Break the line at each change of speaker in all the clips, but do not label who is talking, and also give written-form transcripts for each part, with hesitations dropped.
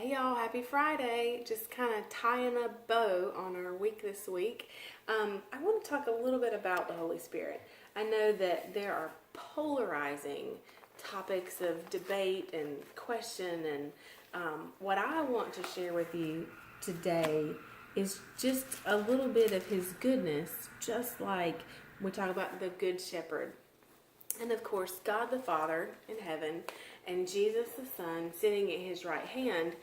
Hey y'all, happy Friday. Just kind of tying a bow on our week this week. I want to talk a little bit about the Holy Spirit. I know that there are polarizing topics of debate and question, and what I want to share with you today is just a little bit of His goodness, just like we talk about the Good Shepherd. And of course, God the Father in heaven and Jesus the Son sitting at His right hand.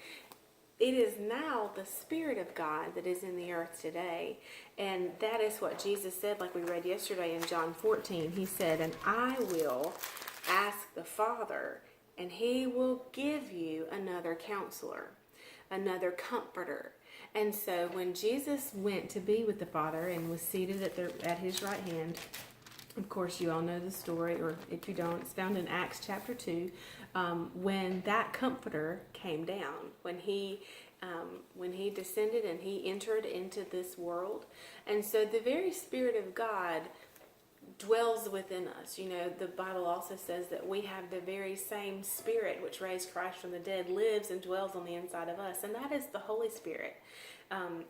It is now the Spirit of God that is in the earth today. And that is what Jesus said, like we read yesterday in John 14. He said, "And I will ask the Father, and He will give you another counselor, another comforter." And so when Jesus went to be with the Father and was seated at His right hand, of course, you all know the story, or if you don't, it's found in Acts chapter 2, when that comforter came down, when he descended and he entered into this world. And so the very Spirit of God dwells within us. You know, the Bible also says that we have the very same Spirit which raised Christ from the dead, lives and dwells on the inside of us, and that is the Holy Spirit.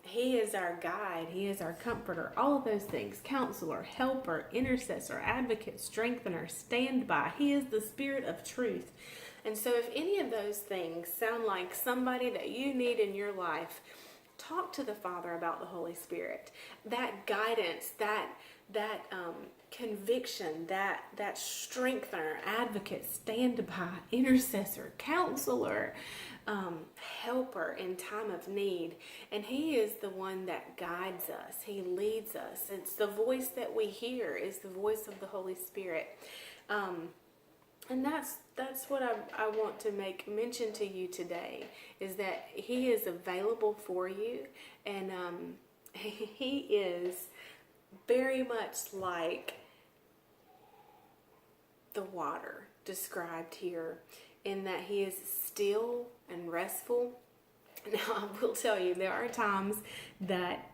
He is our guide. He is our comforter. All of those things: counselor, helper, intercessor, advocate, strengthener, standby. He is the Spirit of truth. And so if any of those things sound like somebody that you need in your life, talk to the Father about the Holy Spirit. That guidance, that conviction, that strengthener, advocate, standby, intercessor, counselor, helper in time of need. And He is the one that guides us. He leads us. It's the voice that we hear is the voice of the Holy Spirit. And that's what I want to make mention to you today, is that He is available for you, and He is very much like the water described here, in that He is still and restful. Now, I will tell you, there are times that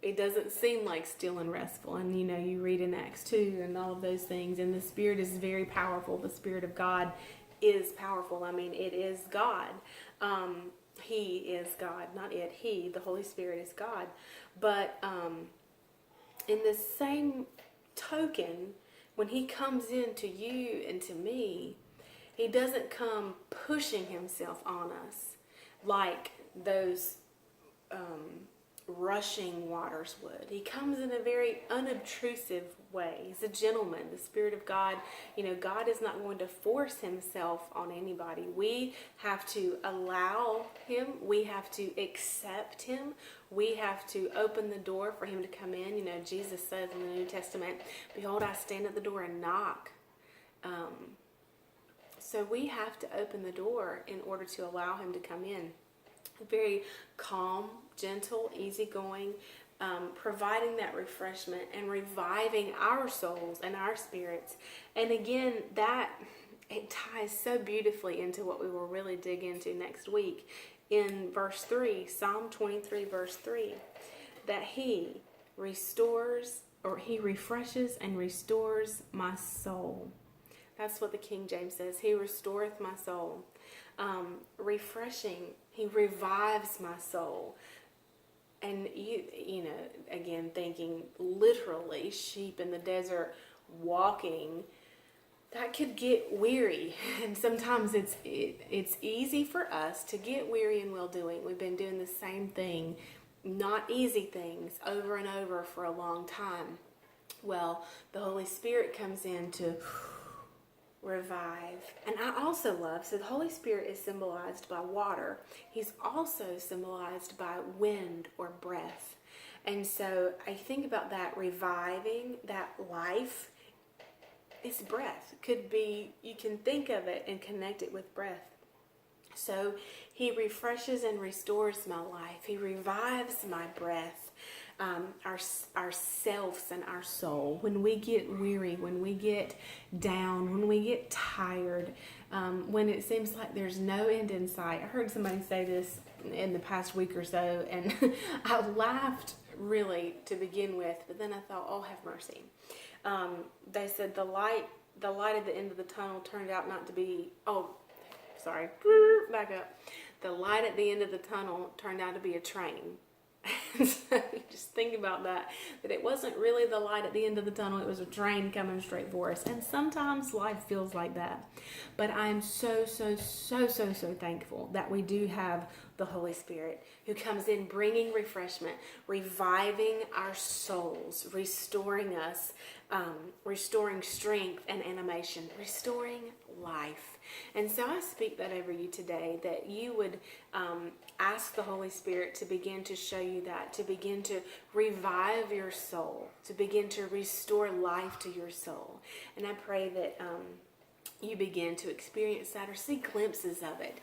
it doesn't seem like still and restful. And, you know, you read in Acts 2 and all of those things, and the Spirit is very powerful. The Spirit of God is powerful. I mean, it is God. He is God, not it. He, the Holy Spirit, is God. But in the same token, when He comes into you and to me, He doesn't come pushing Himself on us like those rushing waters would. He comes in a very unobtrusive way. He's a gentleman. The Spirit of God, you know, God is not going to force Himself on anybody. We have to allow Him. We have to accept Him. We have to open the door for Him to come in. You know, Jesus says in the New Testament, "Behold, I stand at the door and knock." So we have to open the door in order to allow Him to come in. Very calm, gentle, easygoing, providing that refreshment and reviving our souls and our spirits. And again, that it ties so beautifully into what we will really dig into next week in verse 3, Psalm 23, verse 3, that He restores, or He refreshes and restores my soul. That's what the King James says. He restoreth my soul. Refreshing. He revives my soul. And you know, again, thinking literally, sheep in the desert walking, that could get weary. And sometimes it's easy for us to get weary in well-doing. We've been doing the same thing, not easy things, over and over for a long time. Well, the Holy Spirit comes in to revive. And I also love, so the Holy Spirit is symbolized by water. He's also symbolized by wind or breath. And so I think about that reviving, that life. It's breath. It could be, you can think of it and connect it with breath. So He refreshes and restores my life. He revives my breath. Our selves and our soul. When we get weary, when we get down, when we get tired, when it seems like there's no end in sight. I heard somebody say this in the past week or so, and I laughed really to begin with, but then I thought, oh, have mercy. They said the light at the end of the tunnel turned out not to be, back up. the light at the end of the tunnel turned out to be a train. And so just think about that it wasn't really the light at the end of the tunnel, it was a train coming straight for us. And sometimes life feels like that. But I'm so thankful that we do have the Holy Spirit who comes in bringing refreshment, reviving our souls, restoring us, restoring strength and animation, restoring life. And so I speak that over you today, that you would ask the Holy Spirit to begin to show you that, to begin to revive your soul, to begin to restore life to your soul. And I pray that you begin to experience that or see glimpses of it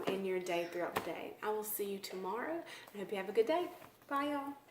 in your day throughout the day. I will see you tomorrow. I hope you have a good day. Bye, y'all.